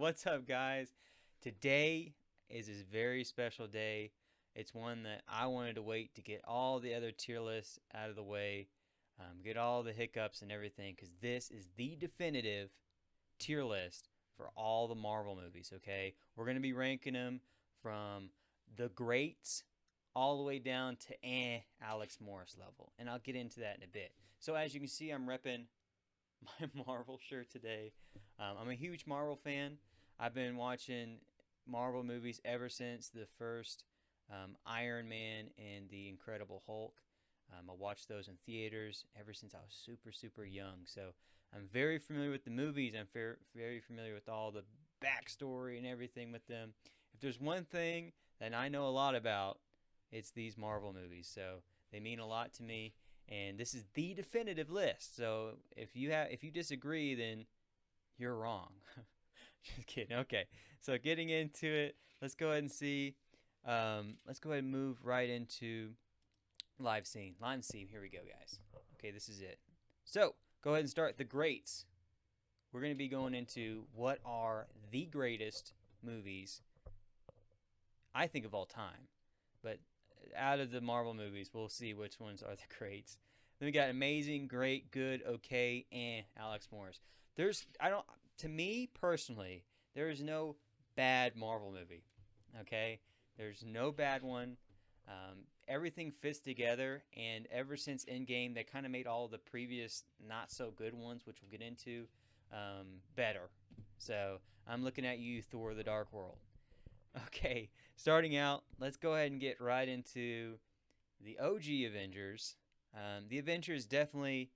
What's up, guys? Today is a very special day. It's one that I wanted to wait to get all the other tier lists out of the way, get all the hiccups and everything, because this is the definitive tier list for all the Marvel movies, okay? We're going to be ranking them from the greats all the way down to Alex Morris level, and I'll get into that in a bit. So as you can see, I'm repping my Marvel shirt today. I'm a huge Marvel fan. I've been watching Marvel movies ever since the first Iron Man and the Incredible Hulk. I watched those in theaters ever since I was super young. So I'm very familiar with the movies. I'm very familiar with all the backstory and everything with them. If there's one thing that I know a lot about, it's these Marvel movies. So they mean a lot to me. And this is the definitive list. So if you disagree, then you're wrong. Just kidding. Okay. So getting into it, let's go ahead and see. Let's go ahead and move right into live scene. Live scene. Here we go, guys. Okay, this is it. So go ahead and start the greats. We're going to be going into what are the greatest movies I think of all time, but out of the Marvel movies, we'll see which ones are the greats. Then we got amazing, great, good, okay, and Alex Morris. To me personally, there is no bad Marvel movie. Okay, there's no bad one. Everything fits together, and ever since Endgame, they kind of made all the previous not so good ones, which we'll get into, better. So I'm looking at you, Thor: The Dark World. Okay, starting out, let's go ahead and get right into the OG Avengers. The Avengers definitely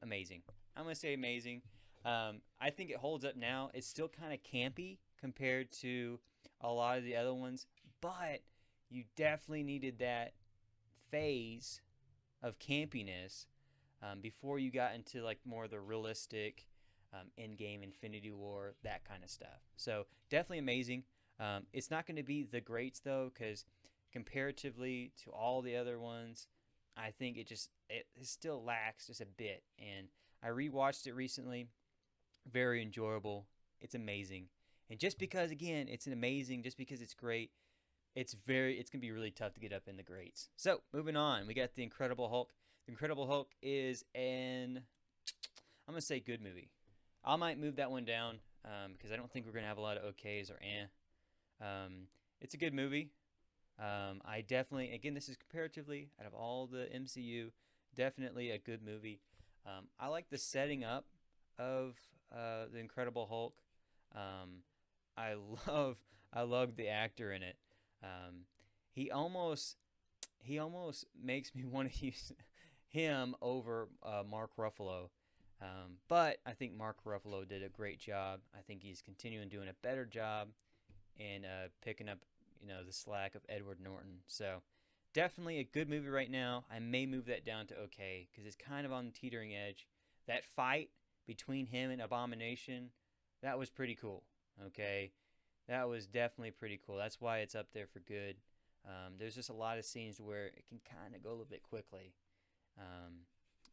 amazing. I'm going to say amazing. I think it holds up now. It's still kind of campy compared to a lot of the other ones, but you definitely needed that phase of campiness before you got into like more of the realistic Endgame, Infinity War, that kind of stuff. So definitely amazing. It's not going to be the greats though, because comparatively to all the other ones, I think it still lacks just a bit. And I rewatched it recently. Very enjoyable. It's amazing. And just because just because it's great, it's gonna be really tough to get up in the greats. So moving on, we got the Incredible Hulk. The Incredible Hulk is I'm gonna say good movie. I might move that one down because I don't think we're gonna have a lot of okays or eh. It's a good movie. I definitely, again, this is comparatively out of all the MCU, definitely a good movie. I like the setting up of the Incredible Hulk. I love the actor in it. He almost makes me want to use him over Mark Ruffalo. But I think Mark Ruffalo did a great job. I think he's continuing doing a better job and picking up, the slack of Edward Norton. So definitely a good movie right now. I may move that down to okay because it's kind of on the teetering edge. That fight between him and Abomination, that was pretty cool. Okay, that was definitely pretty cool. That's why it's up there for good. There's just a lot of scenes where it can kind of go a little bit quickly,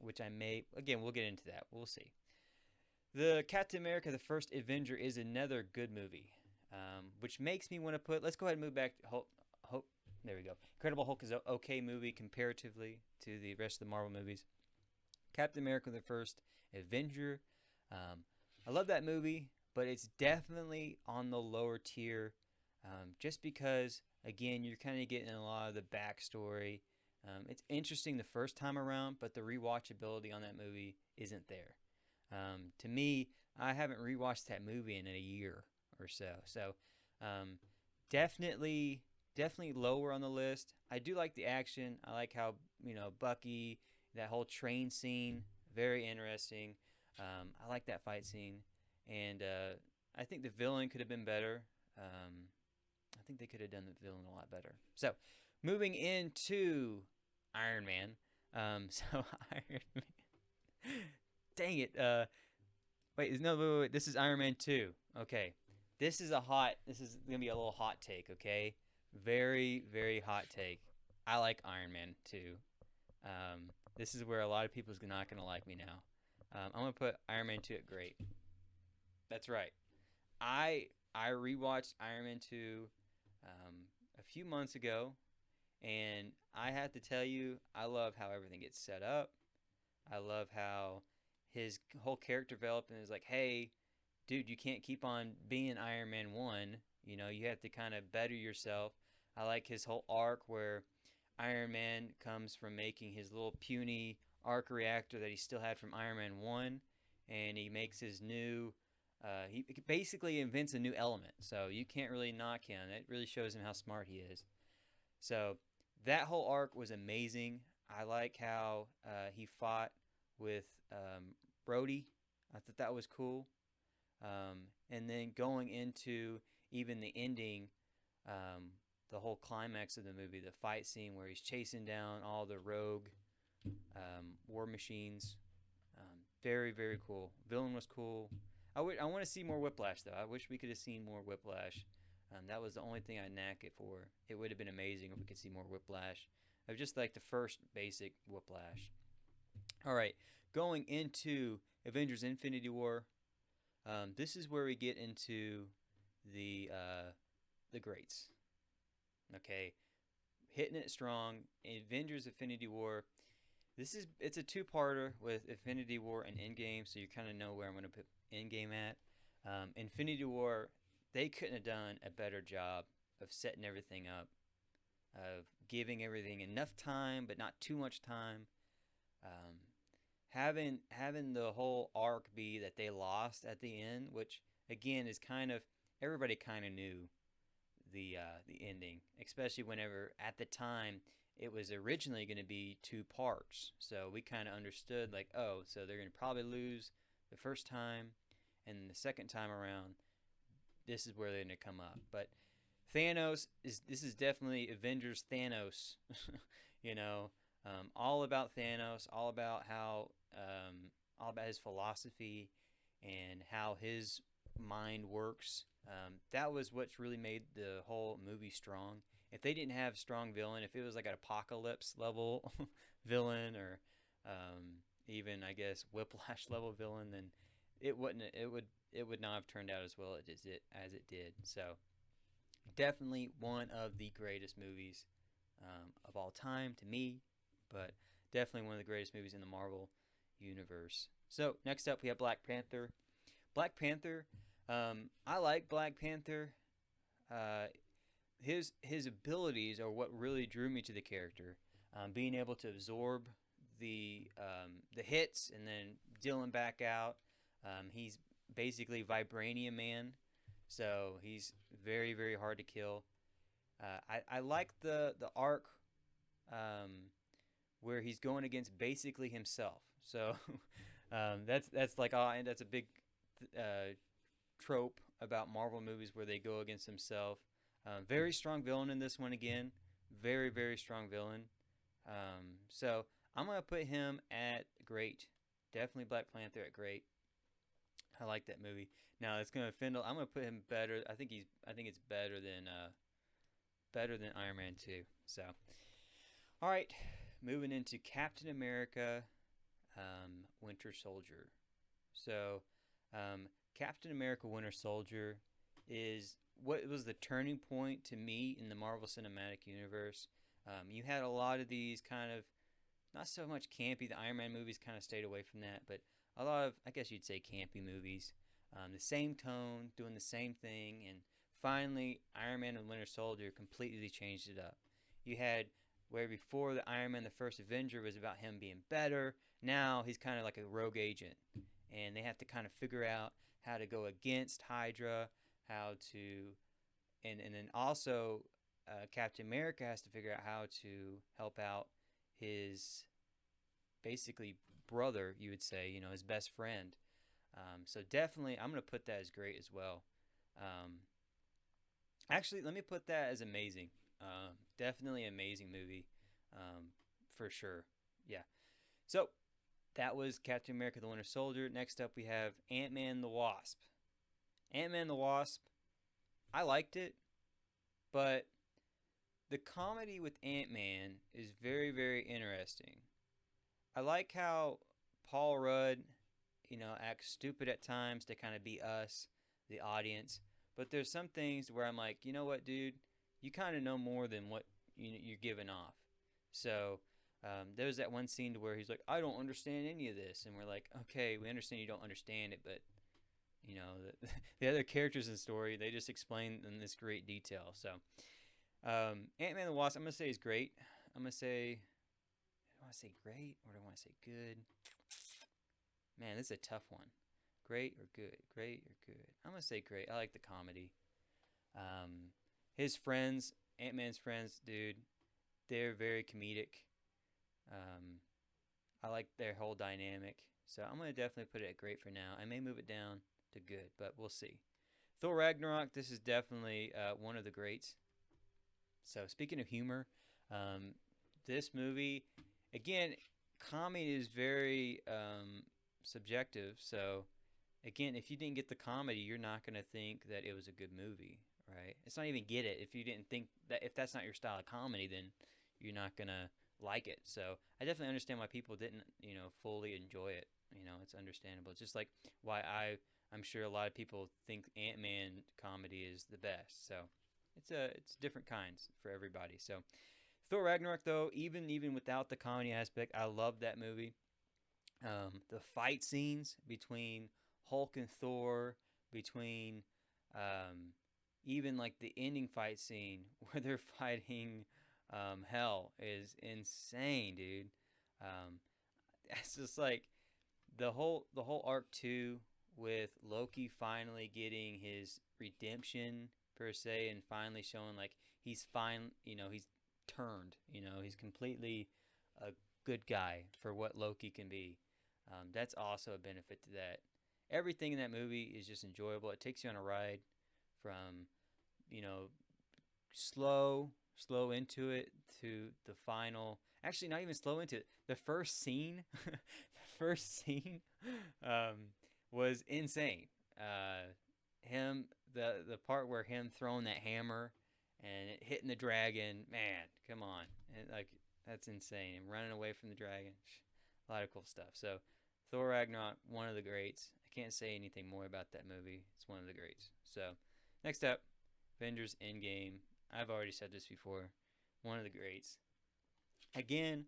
which we'll get into that. We'll see. The Captain America, the First Avenger is another good movie. Which makes me want to let's go ahead and move back to Hulk. There we go. Incredible Hulk is an okay movie comparatively to the rest of the Marvel movies. Captain America, the First Avenger. I love that movie, but it's definitely on the lower tier just because, again, you're kind of getting a lot of the backstory. It's interesting the first time around, but the rewatchability on that movie isn't there. To me, I haven't rewatched that movie in a year or so. So definitely lower on the list. I do like the action. I like how, Bucky, that whole train scene, very interesting. I like that fight scene. And I think the villain could have been better. I think they could have done the villain a lot better. So moving into Iron Man. Iron Man. Dang it. Wait. This is Iron Man 2. Okay. This is going to be a little hot take, okay? Very, very hot take. I like Iron Man 2. This is where a lot of people's not going to like me now. I'm going to put Iron Man 2 at great. That's right. I rewatched Iron Man 2 a few months ago, and I have to tell you, I love how everything gets set up. I love how his whole character development is like, hey, dude, you can't keep on being Iron Man 1. You know, you have to kind of better yourself. I like his whole arc where Iron Man comes from making his little puny arc reactor that he still had from Iron Man 1, and he makes his new. He basically invents a new element, so you can't really knock him. It really shows him how smart he is. So that whole arc was amazing. I like how he fought with Brody. I thought that was cool. And then going into even the ending, the whole climax of the movie, the fight scene where he's chasing down all the rogue war machines. Very, very cool. Villain was cool. I want to see more Whiplash, though. I wish we could have seen more Whiplash. That was the only thing I knack it for. It would have been amazing if we could see more Whiplash. Of just like the first basic Whiplash. All right, going into Avengers Infinity War. This is where we get into the greats. Okay, hitting it strong. Avengers Infinity War. It's a two-parter with Infinity War and Endgame, so you kind of know where I'm going to put Endgame at. Infinity War, they couldn't have done a better job of setting everything up, of giving everything enough time but not too much time. Um, having the whole arc be that they lost at the end, which again is kind of everybody kind of knew the ending, especially whenever at the time it was originally going to be two parts. So we kind of understood like, oh, so they're going to probably lose the first time, and the second time around, this is where they're going to come up. But this is definitely Avengers Thanos, you know, all about Thanos, all about his philosophy and how his mind works. That was what's really made the whole movie strong. If they didn't have strong villain, if it was like an apocalypse level villain, or even I guess Whiplash level villain, then it would not have turned out as well as it did. So definitely one of the greatest movies of all time to me, but definitely one of the greatest movies in the Marvel universe. So next up we have Black Panther. Black Panther. I like Black Panther. His abilities are what really drew me to the character. Being able to absorb the hits and then deal them back out. He's basically Vibranium Man, so he's very, very hard to kill. I like the arc where he's going against basically himself. So that's like that's a big trope about Marvel movies where they go against himself. Very strong villain in this one again. Very, very strong villain. So I'm going to put him at great. Definitely Black Panther at great. I like that movie. Now it's going to offend. I'm going to put him better. I think it's better than Iron Man 2. So, all right, moving into Captain America, Winter Soldier. So, Captain America, Winter Soldier is what was the turning point to me in the Marvel Cinematic Universe. You had a lot of these kind of not so much campy. The Iron Man movies kind of stayed away from that, but a lot of, I guess you'd say, campy movies. The same tone, doing the same thing, and finally, Iron Man and Winter Soldier completely changed it up. You had where before the Iron Man, the first Avenger, was about him being better. Now he's kind of like a rogue agent, and they have to kind of figure out how to go against Hydra, how to, and then also Captain America has to figure out how to help out his basically brother, you would say, his best friend. So definitely, I'm going to put that as great as well. Actually, let me put that as amazing. Definitely an amazing movie, for sure. Yeah. So that was Captain America: The Winter Soldier. Next up, we have AntMan The Wasp. AntMan The Wasp, I liked it, but the comedy with Ant-Man is very, very interesting. I like how Paul Rudd, acts stupid at times to kind of be us. the audience. But there's some things where I'm like, you know what, dude, you kind of know more than what you're giving off. So there's that one scene to where he's like, I don't understand any of this, and we're like, okay, we understand you don't understand it, but the other characters in the story, they just explain in this great detail. So Ant-Man the Wasp, I'm gonna say is great. I'm gonna say, do I want to say great or do I want to say good? Man, this is a tough one. Great or good? Great or good? I'm gonna say great. I like the comedy. His friends, Ant-Man's friends, dude, they're very comedic. Um, I like their whole dynamic. So I'm going to definitely put it at great for now. I may move it down to good, but we'll see. Thor Ragnarok, this is definitely one of the greats. So speaking of humor, this movie, again, comedy is very subjective. So again, if you didn't get the comedy, you're not going to think that it was a good movie, right? It's not even get it. If you didn't think that, if that's not your style of comedy, then you're not going to like it. So I definitely understand why people didn't, fully enjoy it. It's understandable. It's just like why I'm sure a lot of people think Ant-Man comedy is the best. So it's different kinds for everybody. So Thor Ragnarok, though, even without the comedy aspect, I love that movie. The fight scenes between Hulk and Thor, between even like the ending fight scene where they're fighting Hell is insane, dude. It's just like the whole arc too, with Loki finally getting his redemption per se, and finally showing like he's fine. He's turned. He's completely a good guy for what Loki can be. That's also a benefit to that. Everything in that movie is just enjoyable. It takes you on a ride from, you know, slow into it to the final. Actually, not even slow into it. The first scene, the first scene, was insane. The part where him throwing that hammer and it hitting the dragon, man, come on, like that's insane. And running away from the dragon, a lot of cool stuff. So, Thor Ragnarok, one of the greats. I can't say anything more about that movie. It's one of the greats. So, next up, Avengers In Game. I've already said this before. One of the greats. Again,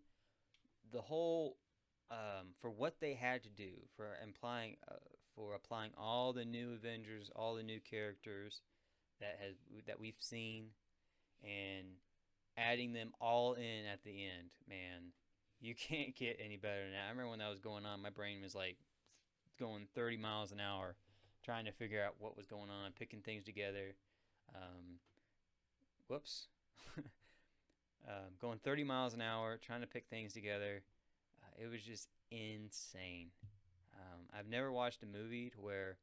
the whole for what they had to do for applying all the new Avengers, all the new characters that we've seen, and adding them all in at the end. Man, you can't get any better than that. I remember when that was going on, my brain was like going 30 miles an hour, trying to figure out what was going on, picking things together. Whoops. Going 30 miles an hour, trying to pick things together. It was just insane. I've never watched a movie to where,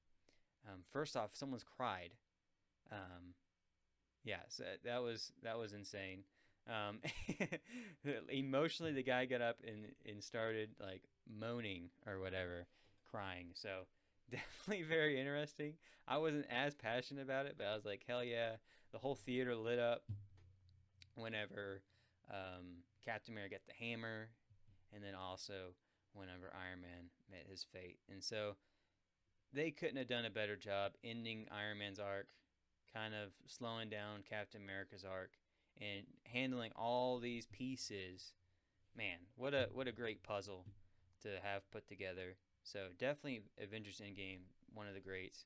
first off, someone's cried. Yeah, so that was insane. Um, Emotionally, the guy got up and started like moaning or whatever, crying. So definitely very interesting. I wasn't as passionate about it, but I was like, hell yeah! The whole theater lit up whenever Captain America got the hammer, and then also whenever Iron Man met his fate. And so they couldn't have done a better job ending Iron Man's arc, kind of slowing down Captain America's arc, and handling all these pieces. Man, what a great puzzle to have put together. So definitely Avengers Endgame, one of the greats.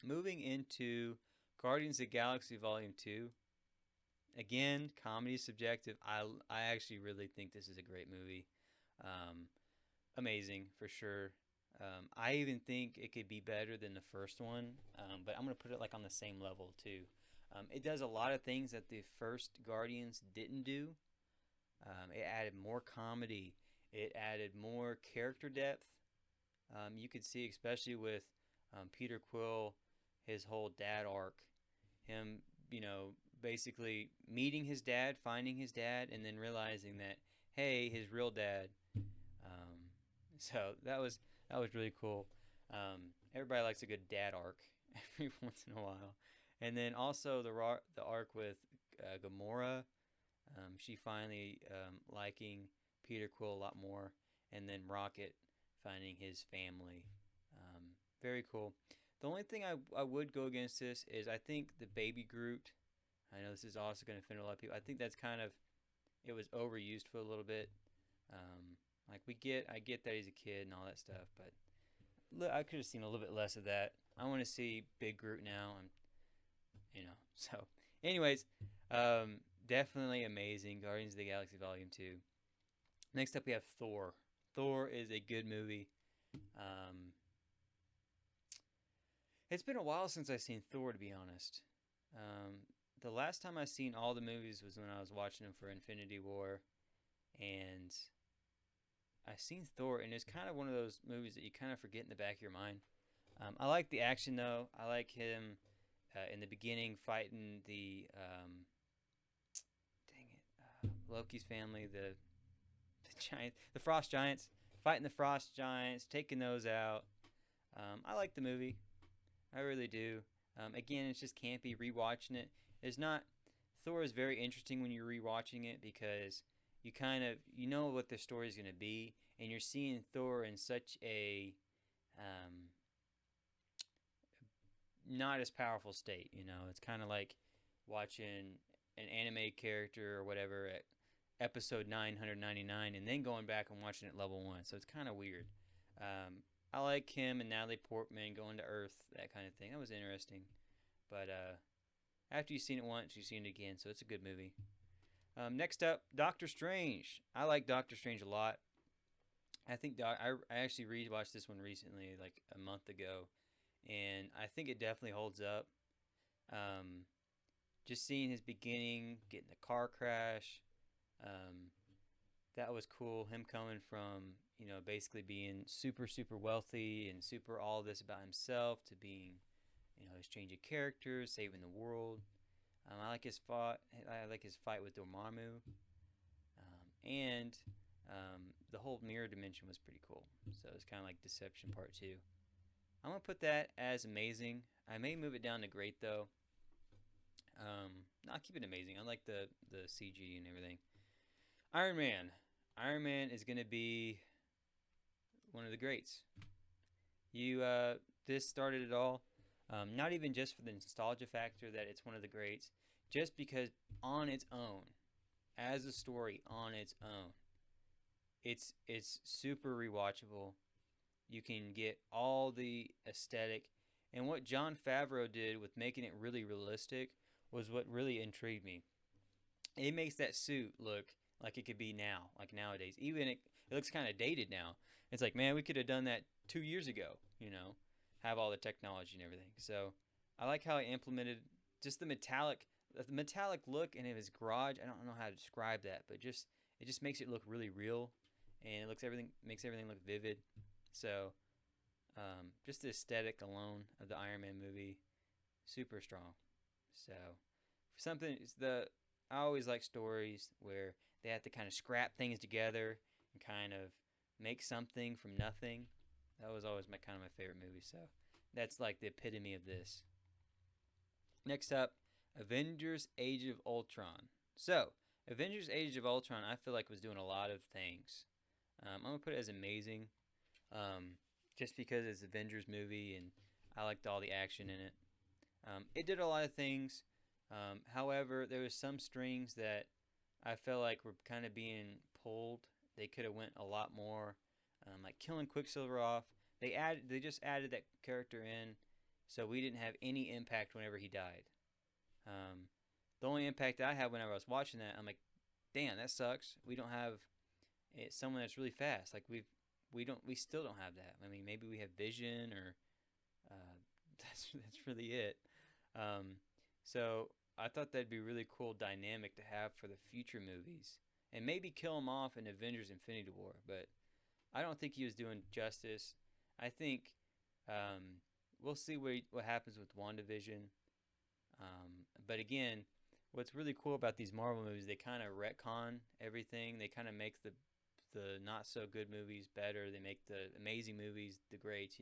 Moving into Guardians of the Galaxy Volume 2. Again, comedy is subjective. I actually really think this is a great movie. Amazing for sure. I even think it could be better than the first one, but I'm going to put it like on the same level too. It does a lot of things that the first Guardians didn't do. It added more comedy. It added more character depth. You could see, especially with Peter Quill, his whole dad arc. Him, basically meeting his dad, finding his dad, and then realizing that, hey, his real dad. So that was really cool. Everybody likes a good dad arc every once in a while. And then also the arc with Gamora. She finally liking Peter Quill a lot more. And then Rocket finding his family. Very cool. The only thing I would go against this is I think the baby Groot. I know this is also going to offend a lot of people. I think that's kind of, it was overused for a little bit. Like I get that he's a kid and all that stuff, but look, I could have seen a little bit less of that. I want to see Big Groot now, and So, anyways, definitely amazing. Guardians of the Galaxy Volume 2. Next up, we have Thor. Thor is a good movie. It's been a while since I've seen Thor, to be honest. The last time I seen all the movies was when I was watching them for Infinity War, and I seen Thor, and it's kind of one of those movies that you kind of forget in the back of your mind. I like the action, though. I like him in the beginning fighting the Loki's family, the giant, the Frost Giants, fighting the Frost Giants, taking those out. I like the movie, I really do. Again, it's just campy. Rewatching it is not. Thor is very interesting when you're rewatching it because you kind of know what the story is going to be, and you're seeing Thor in such a not as powerful state. It's kind of like watching an anime character or whatever at episode 999 and then going back and watching it level 1. So it's kind of weird. I like him and Natalie Portman going to Earth, that kind of thing. That was interesting. But after you've seen it once, you've seen it again. So it's a good movie. Next up, Doctor Strange. I like Doctor Strange a lot. I think I actually rewatched this one recently, like a month ago, and I think it definitely holds up. Just seeing his beginning, getting the car crash, that was cool. Him coming from, basically being super, super wealthy and super all this about himself to being, his change of character, saving the world. I like his fight. I like his fight with Dormammu, and the whole mirror dimension was pretty cool. So it's kind of like Deception Part 2. I'm gonna put that as amazing. I may move it down to great though. I'll keep it amazing. I like the CG and everything. Iron Man. Iron Man is gonna be one of the greats. This started it all. Not even just for the nostalgia factor that it's one of the greats, just because on its own, as a story on its own, it's super rewatchable. You can get all the aesthetic, and what Jon Favreau did with making it really realistic was what really intrigued me. It makes that suit look like it could be now, like nowadays. Even it looks kind of dated now. It's like, man, we could have done that 2 years ago, have all the technology and everything. So I like how he implemented just the metallic look in his garage. I don't know how to describe that, but it just makes it look really real, and makes everything look vivid. So just the aesthetic alone of the Iron Man movie, super strong. So I always like stories where they have to kind of scrap things together and kind of make something from nothing. That was always my favorite movie. So that's like the epitome of this. Next up, Avengers Age of Ultron. So Avengers Age of Ultron, I feel like was doing a lot of things. I'm gonna put it as amazing, just because it's an Avengers movie and I liked all the action in it. It did a lot of things. However, there was some strings that I felt like were kind of being pulled. They could have went a lot more, like killing Quicksilver off. They just added that character in, so we didn't have any impact whenever he died. The only impact I had whenever I was watching that, I'm like, damn, that sucks. We don't have someone that's really fast. Like we still don't have that. I mean, maybe we have Vision, or that's really it. So I thought that'd be really cool dynamic to have for the future movies, and maybe kill him off in Avengers Infinity War. But I don't think he was doing justice. I think we'll see what happens with WandaVision. But again, what's really cool about these Marvel movies, they kind of retcon everything. They kind of make the not so good movies better. They make the amazing movies the greats,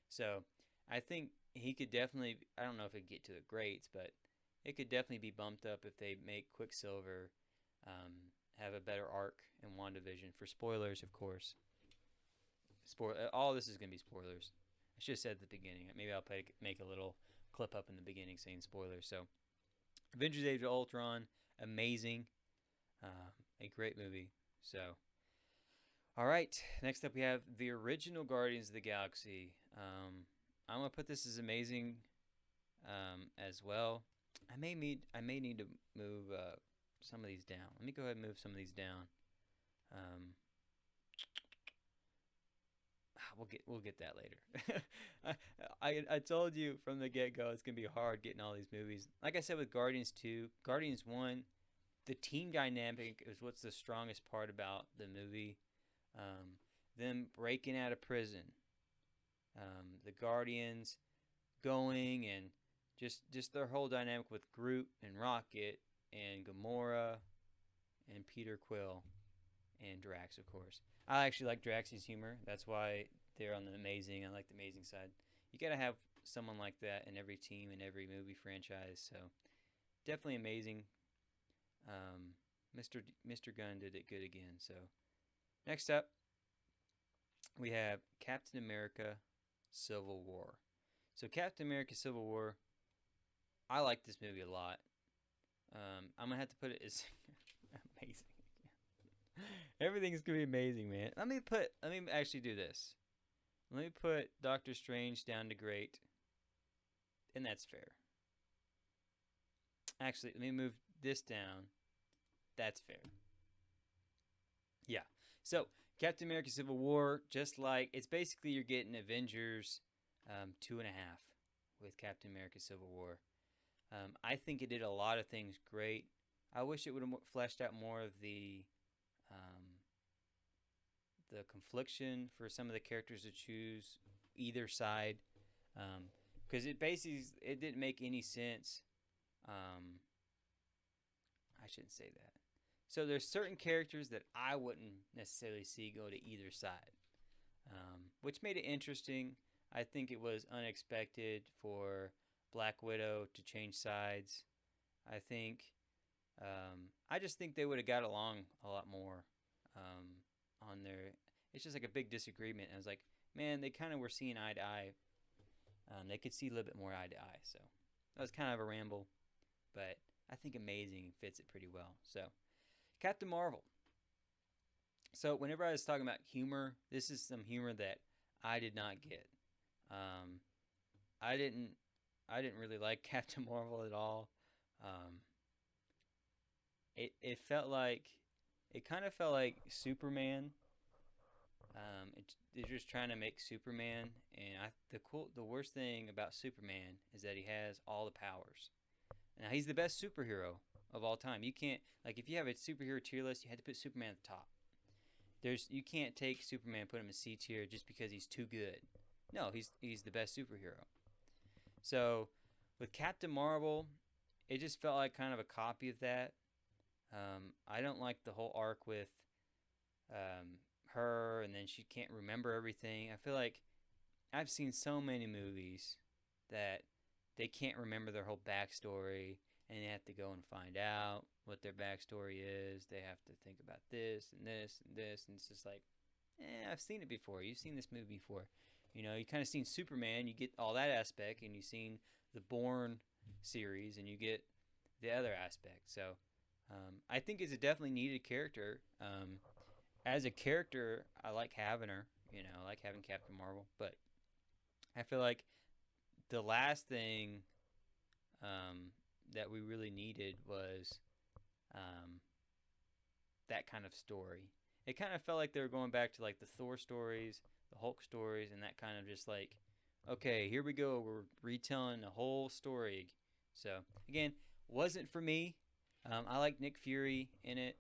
So I think he could definitely, I don't know if it'd get to the greats, but it could definitely be bumped up if they make Quicksilver have a better arc in WandaVision. For spoilers, of course. All this is going to be spoilers. I should have said at the beginning. Maybe I'll make a little clip up in the beginning saying spoilers. So, Avengers Age of Ultron, amazing. A great movie. So, all right. Next up, we have the original Guardians of the Galaxy. I'm going to put this as amazing as well. I may need to move some of these down. Let me go ahead and move some of these down. We'll get that later. I told you from the get-go it's gonna be hard getting all these movies. Like I said with Guardians 2, Guardians 1, the team dynamic is what's the strongest part about the movie. Them breaking out of prison, the Guardians going, and just their whole dynamic with Groot and Rocket and Gamora and Peter Quill and Drax, of course. I actually like Drax's humor. That's why they're on the amazing. I like the amazing side. You gotta have someone like that in every team in every movie franchise. So definitely amazing. Mr. Gunn did it good again. So next up, we have Captain America: Civil War. So Captain America: Civil War, I like this movie a lot. I'm gonna have to put it as amazing. Everything's gonna be amazing, man. Let me actually do this. Let me put Doctor Strange down to great, and that's fair. Actually, let me move this down. That's fair. Yeah. So Captain America: Civil War, just like it's basically you're getting Avengers 2.5 with Captain America: Civil War. I think it did a lot of things great. I wish it would have fleshed out more of the confliction for some of the characters to choose either side, because it didn't make any sense. I shouldn't say that. So there's certain characters that I wouldn't necessarily see go to either side, which made it interesting. I think it was unexpected for Black Widow to change sides. I just think they would have got along a lot more on their. It's just like a big disagreement. I was like, man, they kind of were seeing eye to eye. They could see a little bit more eye to eye. So that was kind of a ramble, but I think amazing fits it pretty well. So Captain Marvel. So whenever I was talking about humor, this is some humor that I did not get. I didn't really like Captain Marvel at all. It kind of felt like Superman. They're just trying to make Superman, and the worst thing about Superman is that he has all the powers. Now he's the best superhero of all time. You can't, like, if you have a superhero tier list, you had to put Superman at the top. You can't take Superman, put him in C tier just because he's too good. No, he's the best superhero. So with Captain Marvel, it just felt like kind of a copy of that. I don't like the whole arc with her, and then she can't remember everything. I feel like I've seen so many movies that they can't remember their whole backstory, and they have to go and find out what their backstory is. They have to think about this and this and this, and it's just like, I've seen it before. You've seen this movie before. You know, you kind of seen Superman, you get all that aspect, and you've seen the Bourne series, and you get the other aspect. So I think it's a definitely needed character. As a character, I like having her. You know, I like having Captain Marvel. But I feel like the last thing that we really needed was that kind of story. It kind of felt like they were going back to like the Thor stories, the Hulk stories, and that kind of just like, okay, here we go. We're retelling the whole story. So again, wasn't for me. I like Nick Fury in it.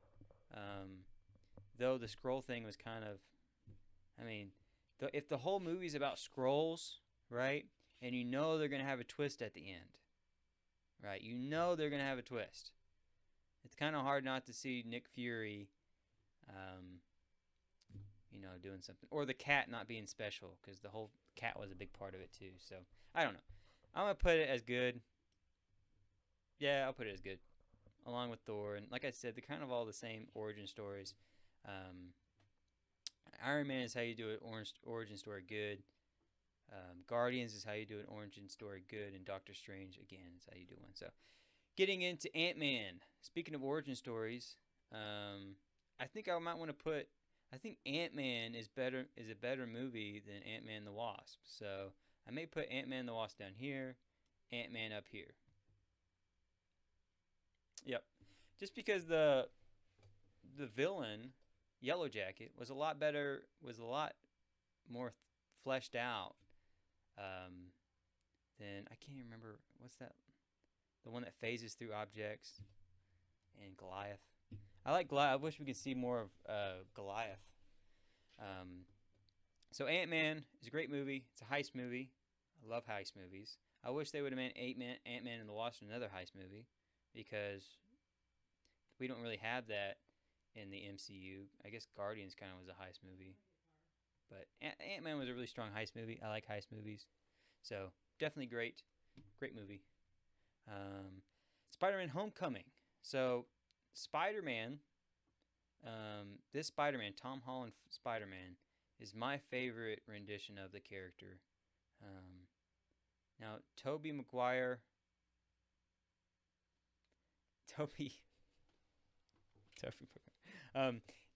Though the scroll thing was kind of, I mean, if the whole movie's about scrolls, right, and you know they're going to have a twist at the end, right, you know they're going to have a twist. It's kind of hard not to see Nick Fury, you know, doing something. Or the cat not being special, because the whole cat was a big part of it too. So, I don't know. I'm going to put it as good. Yeah, I'll put it as good. Along with Thor. And like I said, they're kind of all the same origin stories. Iron Man is how you do an origin story good. Guardians is how you do an origin story good, and Doctor Strange again is how you do one. So, getting into Ant-Man. Speaking of origin stories, I think I might want to put. I think Ant-Man is a better movie than Ant-Man the Wasp. So I may put Ant-Man the Wasp down here, Ant-Man up here. Yep, just because the villain, Yellow Jacket, was a lot better. Was a lot more fleshed out um, than I can't even remember what's that. The one that phases through objects and Goliath. I like Goliath. I wish we could see more of Goliath. Um, so Ant-Man is a great movie. It's a heist movie. I love heist movies. I wish they would have made Ant-Man and the Wasp another heist movie, because we don't really have that in the MCU. I guess Guardians kind of was a heist movie. But Ant-Man was a really strong heist movie. I like heist movies. So definitely great movie. Spider-Man Homecoming. So Spider-Man, this Spider-Man, Tom Holland Spider-Man, is my favorite rendition of the character. Now, Tobey Maguire,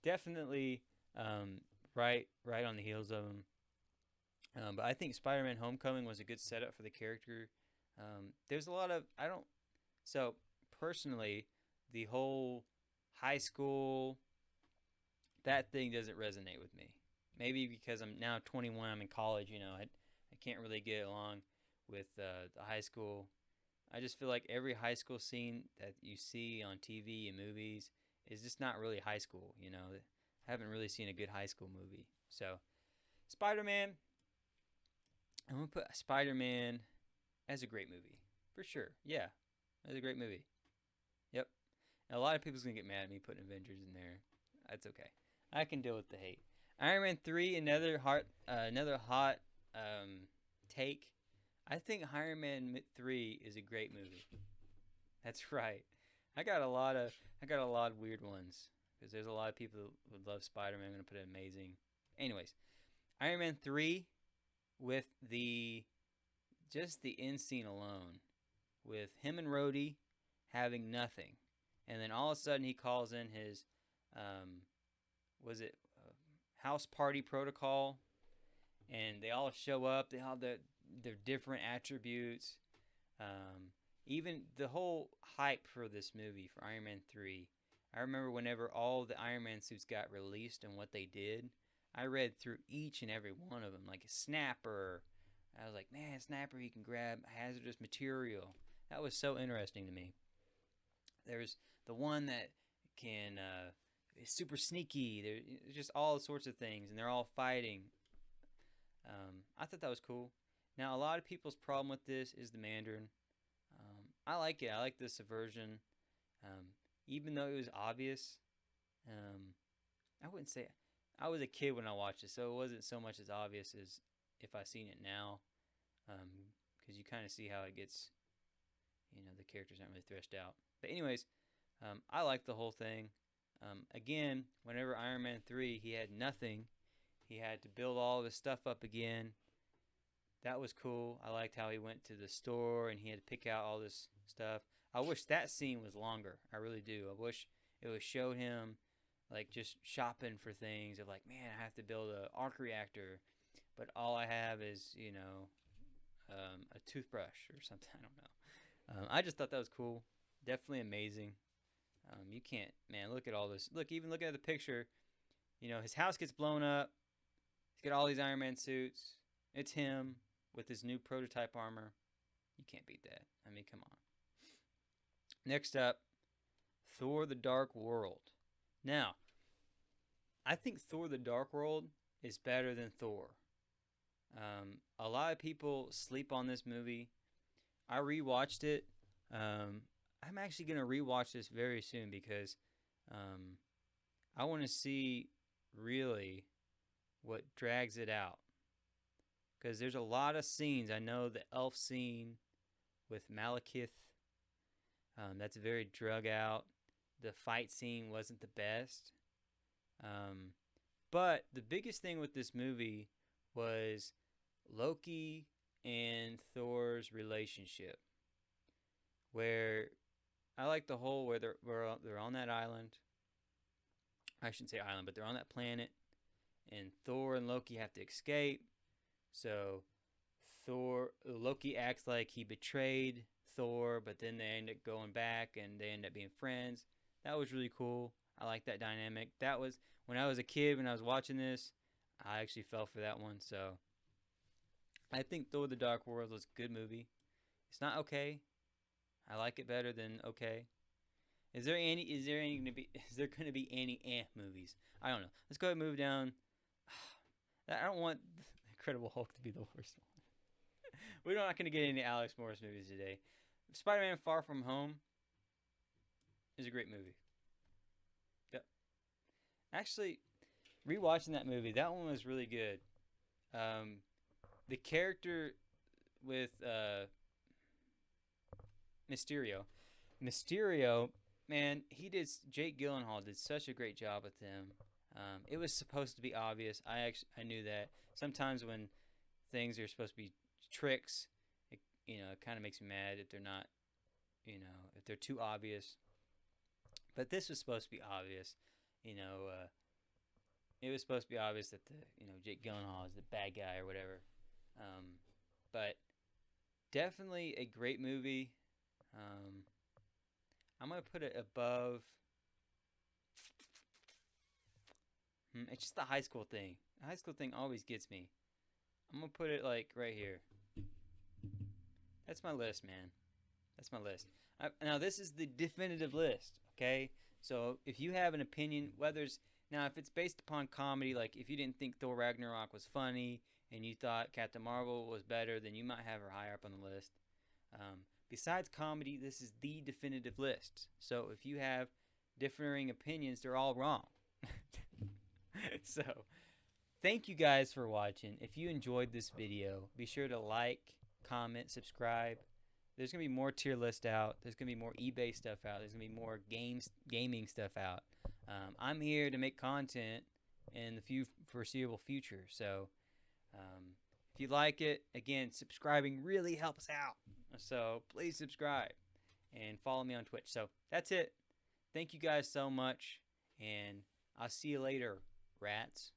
definitely right on the heels of him. But I think Spider-Man Homecoming was a good setup for the character. There's a lot of so personally, the whole high school, that thing doesn't resonate with me. Maybe because I'm now 21, I'm in college. I can't really get along with the high school. I just feel like every high school scene that you see on TV and movies is just not really high school. I haven't really seen a good high school movie. So, Spider-Man, I'm going to put Spider-Man as a great movie. For sure. Yeah, that's a great movie. Yep. And a lot of people's going to get mad at me putting Avengers in there. That's okay. I can deal with the hate. Iron Man 3, another hot take. I think Iron Man 3 is a great movie. That's right. I got a lot of weird ones, because there's a lot of people who would love Spider-Man. I'm going to put it amazing. Anyways, Iron Man 3, with just the end scene alone, with him and Rhodey having nothing, and then all of a sudden he calls in his house party protocol, and they all show up. They have their different attributes. Even the whole hype for this movie, for Iron Man 3, I remember whenever all the Iron Man suits got released and what they did, I read through each and every one of them, like a Snapper. I was like, man, Snapper, he can grab hazardous material. That was so interesting to me. There's the one that can is super sneaky. There's just all sorts of things, and they're all fighting. I thought that was cool. Now, a lot of people's problem with this is the Mandarin. I like it. I like the subversion. Even though it was obvious, I wouldn't say I was a kid when I watched it, so it wasn't so much as obvious as if I seen it now, because you kind of see how it gets. The characters aren't really threshed out. But anyways, I like the whole thing. Again, whenever Iron Man 3, he had nothing. He had to build all of his stuff up again. That was cool. I liked how he went to the store and he had to pick out all this stuff. I wish that scene was longer. I really do. I wish it would show him like just shopping for things of like, man, I have to build an arc reactor, but all I have is, a toothbrush or something. I don't know. I just thought that was cool. Definitely amazing. You can't, man, look at all this. Even looking at the picture, his house gets blown up. He's got all these Iron Man suits. It's him with his new prototype armor. You can't beat that. I mean, come on. Next up, Thor the Dark World. Now, I think Thor the Dark World is better than Thor. A lot of people sleep on this movie. I rewatched it. I'm actually going to rewatch this very soon because I want to see really what drags it out. Because there's a lot of scenes. I know the elf scene with Malekith, that's very drug out. The fight scene wasn't the best. But the biggest thing with this movie was Loki and Thor's relationship, where I like the whole where they're on that island. I shouldn't say island, but they're on that planet, and Thor and Loki have to escape. So Loki acts like he betrayed Thor, but then they end up going back and they end up being friends. That was really cool. I like that dynamic. That was when I was a kid, when I was watching this, I actually fell for that one. So I think Thor: The Dark World was a good movie. It's not okay. I like it better than okay. Is there going to be any movies? I don't know. Let's go ahead and move down. I don't want Incredible Hulk to be the worst one. We're not going to get any Alex Morris movies today. Spider-Man: Far From Home is a great movie. Yep. Actually, rewatching that movie, that one was really good. The character with Mysterio, man, Jake Gyllenhaal did such a great job with him. It was supposed to be obvious. I knew that. Sometimes when things are supposed to be tricks, it kind of makes me mad if they're not, if they're too obvious. But this was supposed to be obvious. It was supposed to be obvious that Jake Gyllenhaal is the bad guy or whatever. But definitely a great movie. I'm going to put it above. It's just the high school thing. The high school thing always gets me. I'm going to put it like right here. That's my list, man. That's my list. Now, this is the definitive list, okay? So if you have an opinion, if it's based upon comedy, like if you didn't think Thor Ragnarok was funny and you thought Captain Marvel was better, then you might have her higher up on the list. Besides comedy, this is the definitive list. So if you have differing opinions, they're all wrong. So, thank you guys for watching. If you enjoyed this video, be sure to like, comment, subscribe. There's going to be more tier list out. There's going to be more eBay stuff out. There's going to be more gaming stuff out. I'm here to make content in the foreseeable future. So, if you like it, again, subscribing really helps out. So, please subscribe and follow me on Twitch. So, that's it. Thank you guys so much, and I'll see you later, rats.